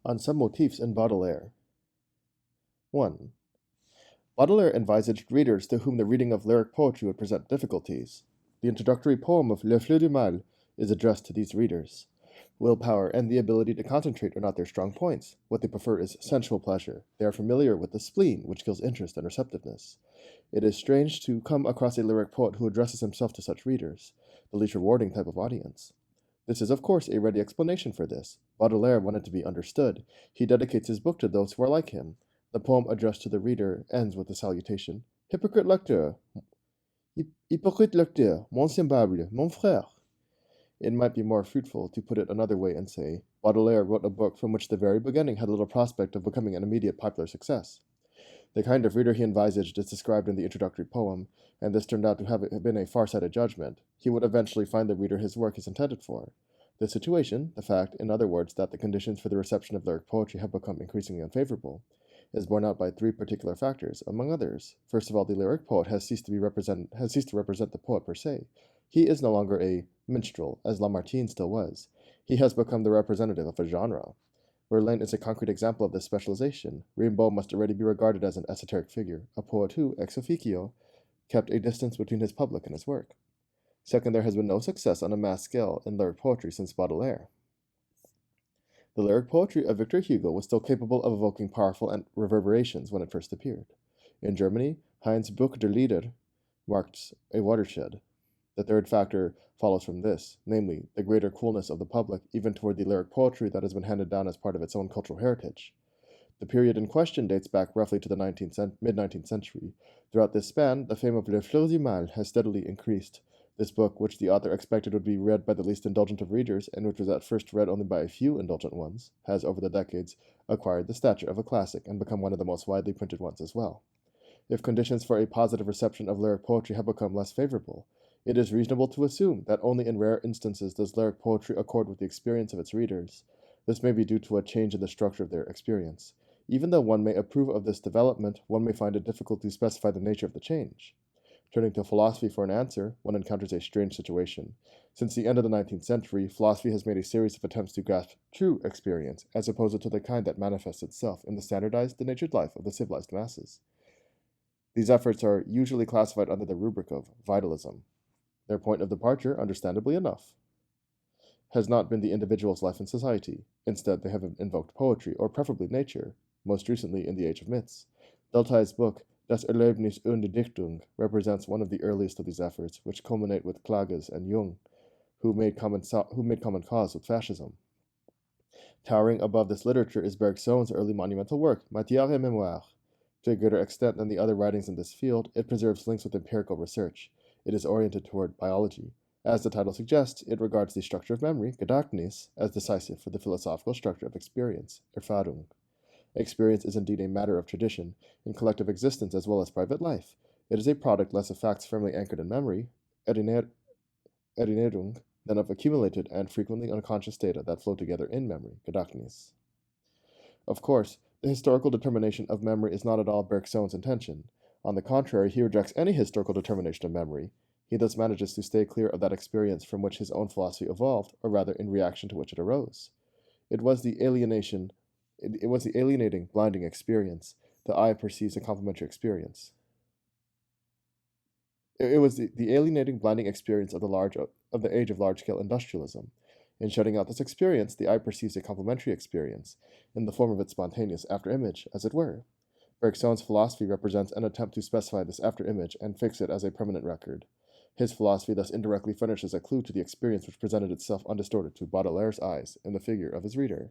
On some motifs in Baudelaire. 1. Baudelaire envisaged readers to whom the reading of lyric poetry would present difficulties. The introductory poem of Le Fleur du Mal is addressed to these readers. Willpower and the ability to concentrate are not their strong points. What they prefer is sensual pleasure. They are familiar with the spleen, which kills interest and receptiveness. It is strange to come across a lyric poet who addresses himself to such readers, the least rewarding type of audience. This is, of course, a ready explanation for this. Baudelaire wanted to be understood. He dedicates his book to those who are like him. The poem addressed to the reader ends with the salutation, Hypocrite lecteur, hypocrite lecteur, mon semblable, mon frère. It might be more fruitful to put it another way and say, Baudelaire wrote a book from which the very beginning had little prospect of becoming an immediate popular success. The kind of reader he envisaged is described in the introductory poem, and this turned out to have been a far-sighted judgment. He would eventually find the reader his work is intended for. The situation, the fact, in other words, that the conditions for the reception of lyric poetry have become increasingly unfavorable, is borne out by three particular factors, among others. First of all, the lyric poet has ceased to represent the poet per se. He is no longer a minstrel, as Lamartine still was. He has become the representative of a genre. Verlaine is a concrete example of this specialization. Rimbaud must already be regarded as an esoteric figure, a poet who, ex officio, kept a distance between his public and his work. Second, there has been no success on a mass scale in lyric poetry since Baudelaire. The lyric poetry of Victor Hugo was still capable of evoking powerful reverberations when it first appeared. In Germany, Heinz Buch der Lieder marked a watershed. The third factor follows from this, namely, the greater coolness of the public even toward the lyric poetry that has been handed down as part of its own cultural heritage. The period in question dates back roughly to the mid-19th century. Throughout this span, the fame of Le Fleur du Mal has steadily increased. This book, which the author expected would be read by the least indulgent of readers, and which was at first read only by a few indulgent ones, has over the decades acquired the stature of a classic and become one of the most widely printed ones as well. If conditions for a positive reception of lyric poetry have become less favorable, it is reasonable to assume that only in rare instances does lyric poetry accord with the experience of its readers. This may be due to a change in the structure of their experience. Even though one may approve of this development, one may find it difficult to specify the nature of the change. Turning to philosophy for an answer, one encounters a strange situation. Since the end of the 19th century, philosophy has made a series of attempts to grasp true experience, as opposed to the kind that manifests itself in the standardized, denatured life of the civilized masses. These efforts are usually classified under the rubric of vitalism. Their point of departure, understandably enough, has not been the individual's life in society. Instead, they have invoked poetry, or preferably nature, most recently in the Age of Myths. Deltai's book, Das Erlebnis und die Dichtung, represents one of the earliest of these efforts, which culminate with Klages and Jung, who made common cause with fascism. Towering above this literature is Bergson's early monumental work, Matière et Mémoire. To a greater extent than the other writings in this field, it preserves links with empirical research. It is oriented toward biology. As the title suggests, it regards the structure of memory, Gedächtnis, as decisive for the philosophical structure of experience, Erfahrung. Experience is indeed a matter of tradition, in collective existence as well as private life. It is a product less of facts firmly anchored in memory, Erinnerung, than of accumulated and frequently unconscious data that flow together in memory, Gedächtnis. Of course, the historical determination of memory is not at all Bergson's intention. On the contrary, he rejects any historical determination of memory. He thus manages to stay clear of that experience from which his own philosophy evolved, or rather in reaction to which it arose. It was the alienating, blinding experience. The eye perceives a complementary experience. It was the alienating, blinding experience of the age of large-scale industrialism. In shutting out this experience, the eye perceives a complementary experience, in the form of its spontaneous after-image, as it were. Bergson's philosophy represents an attempt to specify this after-image and fix it as a permanent record. His philosophy thus indirectly furnishes a clue to the experience which presented itself undistorted to Baudelaire's eyes in the figure of his reader.